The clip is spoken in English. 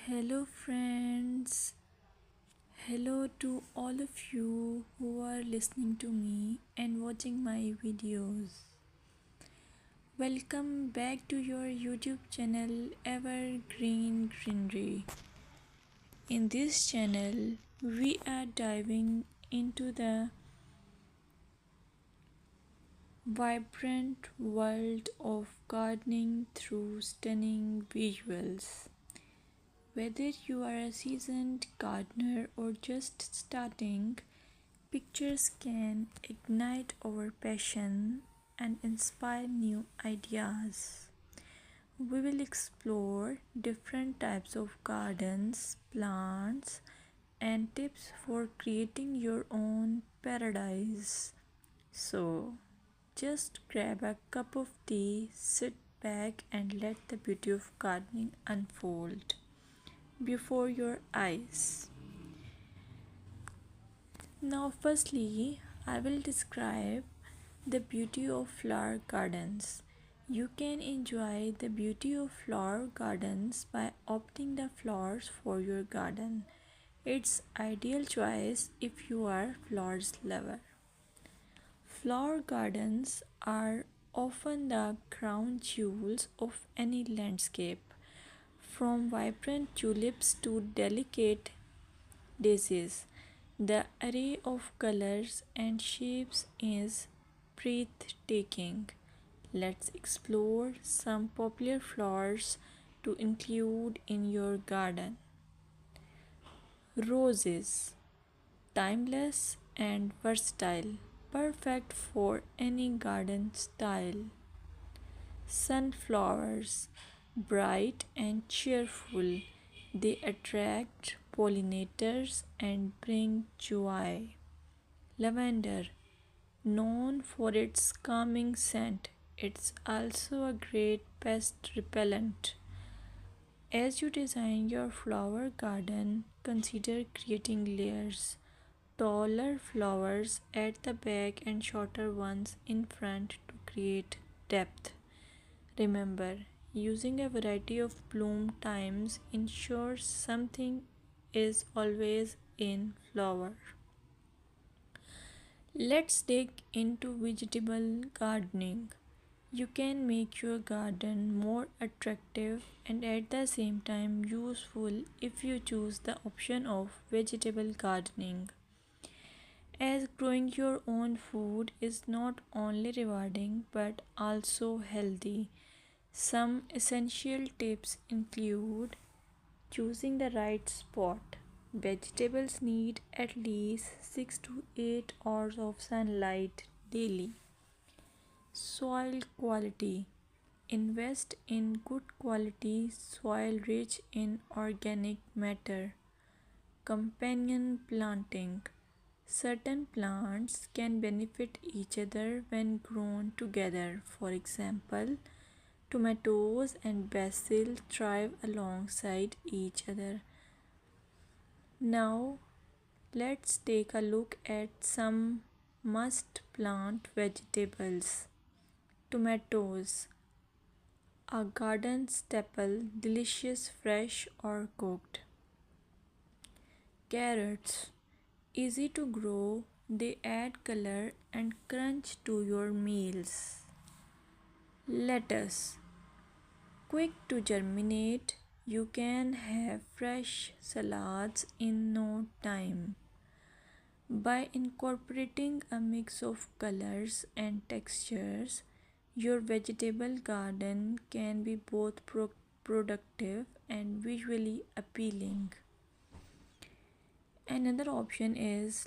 Hello, friends. Hello to all of you who are listening to me and watching my videos. Welcome back to your YouTube channel Evergreen Greenery. In this channel, we are diving into the vibrant world of gardening through stunning visuals. Whether you are a seasoned gardener or just starting, pictures can ignite our passion and inspire new ideas. We will explore different types of gardens, plants, and tips for creating your own paradise. So, just grab a cup of tea, sit back, and let the beauty of gardening unfold before your eyes. Now, firstly, I will describe the beauty of flower gardens. You can enjoy the beauty of flower gardens by opting the flowers for your garden. It's ideal choice if you are flowers lover. Flower gardens are often the crown jewels of any landscape, from vibrant tulips to delicate daisies. The array of colors and shapes is breathtaking. Let's explore some popular flowers to include in your garden. Roses, timeless and versatile, perfect for any garden style. Sunflowers, bright and cheerful, they attract pollinators and bring joy. Lavender, known for its calming scent, it's also a great pest repellent. As you design your flower garden, consider creating layers. Taller flowers at the back and shorter ones in front to create depth. Remember, using a variety of bloom times ensures something is always in flower. Let's dig into vegetable gardening. You can make your garden more attractive and at the same time useful if you choose the option of vegetable gardening. As growing your own food is not only rewarding but also healthy. Some essential tips include choosing the right spot. Vegetables need at least 6 to 8 hours of sunlight daily. Soil quality. Invest in good quality soil rich in organic matter. Companion planting. Certain plants can benefit each other when grown together. For example, tomatoes and basil thrive alongside each other. Now, let's take a look at some must plant vegetables. Tomatoes, a garden staple, delicious fresh or cooked. Carrots, easy to grow, they add color and crunch to your meals. Lettuce, quick to germinate, you can have fresh salads in no time. By incorporating a mix of colors and textures, your vegetable garden can be both productive and visually appealing. Another option is